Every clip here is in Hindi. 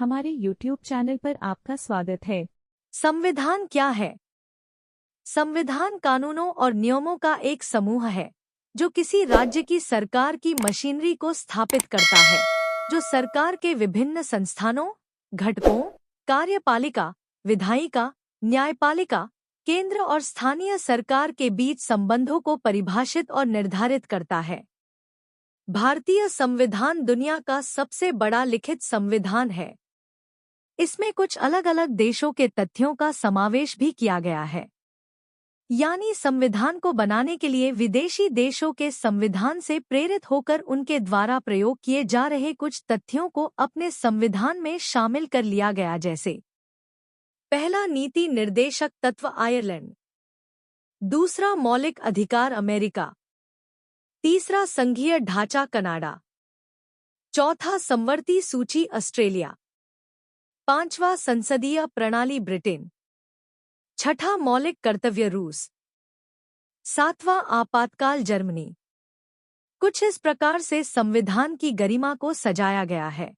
हमारे YouTube चैनल पर आपका स्वागत है। संविधान क्या है? संविधान कानूनों और नियमों का एक समूह है जो किसी राज्य की सरकार की मशीनरी को स्थापित करता है, जो सरकार के विभिन्न संस्थानों, घटकों, कार्यपालिका, विधायिका, न्यायपालिका, केंद्र और स्थानीय सरकार के बीच संबंधों को परिभाषित और निर्धारित करता है। भारतीय संविधान दुनिया का सबसे बड़ा लिखित संविधान है। इसमें कुछ अलग अलग देशों के तथ्यों का समावेश भी किया गया है, यानी संविधान को बनाने के लिए विदेशी देशों के संविधान से प्रेरित होकर उनके द्वारा प्रयोग किए जा रहे कुछ तथ्यों को अपने संविधान में शामिल कर लिया गया। जैसे पहला, नीति निर्देशक तत्व आयरलैंड। दूसरा, मौलिक अधिकार अमेरिका। तीसरा, संघीय ढांचा कनाडा। चौथा, समवर्ती सूची ऑस्ट्रेलिया। पांचवा, संसदीय प्रणाली ब्रिटेन। छठा, मौलिक कर्तव्य रूस। सातवां, आपातकाल जर्मनी। कुछ इस प्रकार से संविधान की गरिमा को सजाया गया है।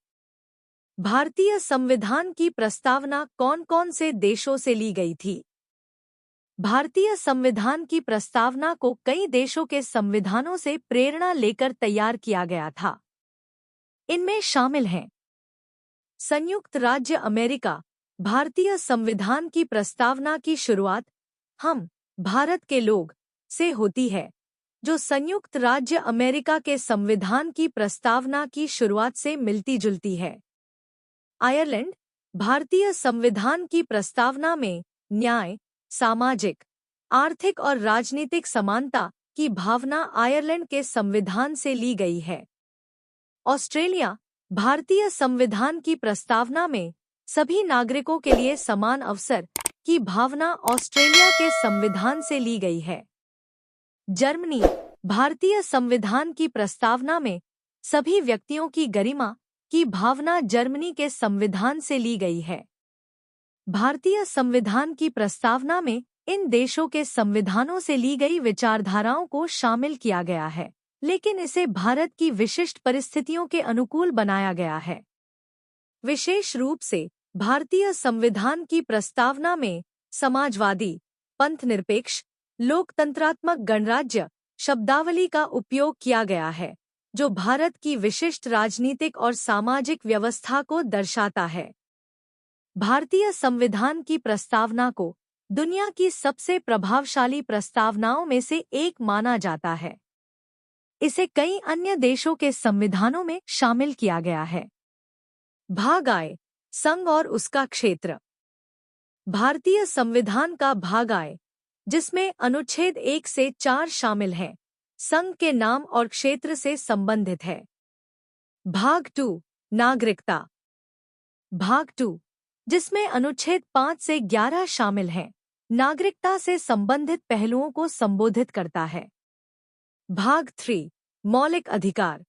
भारतीय संविधान की प्रस्तावना कौन-कौन से देशों से ली गई थी? भारतीय संविधान की प्रस्तावना को कई देशों के संविधानों से प्रेरणा लेकर तैयार किया गया था। इनमें शामिल हैं संयुक्त राज्य अमेरिका। भारतीय संविधान की प्रस्तावना की शुरुआत हम भारत के लोग से होती है, जो संयुक्त राज्य अमेरिका के संविधान की प्रस्तावना की शुरुआत से मिलती जुलती है। आयरलैंड। भारतीय संविधान की प्रस्तावना में न्याय, सामाजिक, आर्थिक और राजनीतिक समानता की भावना आयरलैंड के संविधान से ली गई है। ऑस्ट्रेलिया। भारतीय संविधान की प्रस्तावना में सभी नागरिकों के लिए समान अवसर की भावना ऑस्ट्रेलिया के संविधान से ली गई है। जर्मनी। भारतीय संविधान की प्रस्तावना में सभी व्यक्तियों की गरिमा की भावना जर्मनी के संविधान से ली गई है। भारतीय संविधान की प्रस्तावना में इन देशों के संविधानों से ली गई विचारधाराओं को शामिल किया गया है, लेकिन इसे भारत की विशिष्ट परिस्थितियों के अनुकूल बनाया गया है। विशेष रूप से भारतीय संविधान की प्रस्तावना में समाजवादी, पंथनिरपेक्ष, लोकतंत्रात्मक गणराज्य शब्दावली का उपयोग किया गया है, जो भारत की विशिष्ट राजनीतिक और सामाजिक व्यवस्था को दर्शाता है। भारतीय संविधान की प्रस्तावना को दुनिया की सबसे प्रभावशाली प्रस्तावनाओं में से एक माना जाता है। इसे कई अन्य देशों के संविधानों में शामिल किया गया है। भाग आय, संघ और उसका क्षेत्र। भारतीय संविधान का भाग आय, जिसमें अनुच्छेद 1 से 4 शामिल हैं, संघ के नाम और क्षेत्र से संबंधित है। भाग 2, नागरिकता। भाग 2, जिसमें अनुच्छेद 5 से 11 शामिल हैं, नागरिकता से संबंधित पहलुओं को संबोधित करता है। भाग 3, मौलिक अधिकार।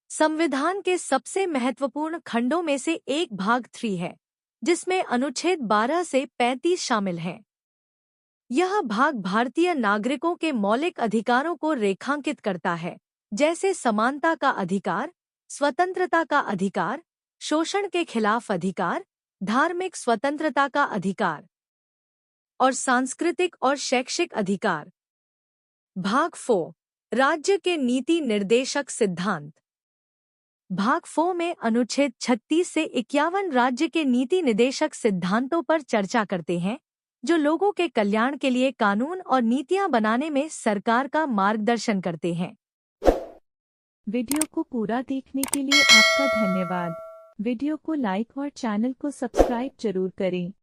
संविधान के सबसे महत्वपूर्ण खंडों में से एक भाग 3 है, जिसमें अनुच्छेद 12 से 35 शामिल हैं। यह भाग भारतीय नागरिकों के मौलिक अधिकारों को रेखांकित करता है, जैसे समानता का अधिकार, स्वतंत्रता का अधिकार, शोषण के खिलाफ अधिकार, धार्मिक स्वतंत्रता का अधिकार और सांस्कृतिक और शैक्षिक अधिकार। भाग 4, राज्य के नीति निर्देशक सिद्धांत। भाग 4 में अनुच्छेद 36 से 51 राज्य के नीति निर्देशक सिद्धांतों पर चर्चा करते हैं, जो लोगों के कल्याण के लिए कानून और नीतियां बनाने में सरकार का मार्गदर्शन करते हैं। वीडियो को पूरा देखने के लिए आपका धन्यवाद। वीडियो को लाइक और चैनल को सब्सक्राइब जरूर करें।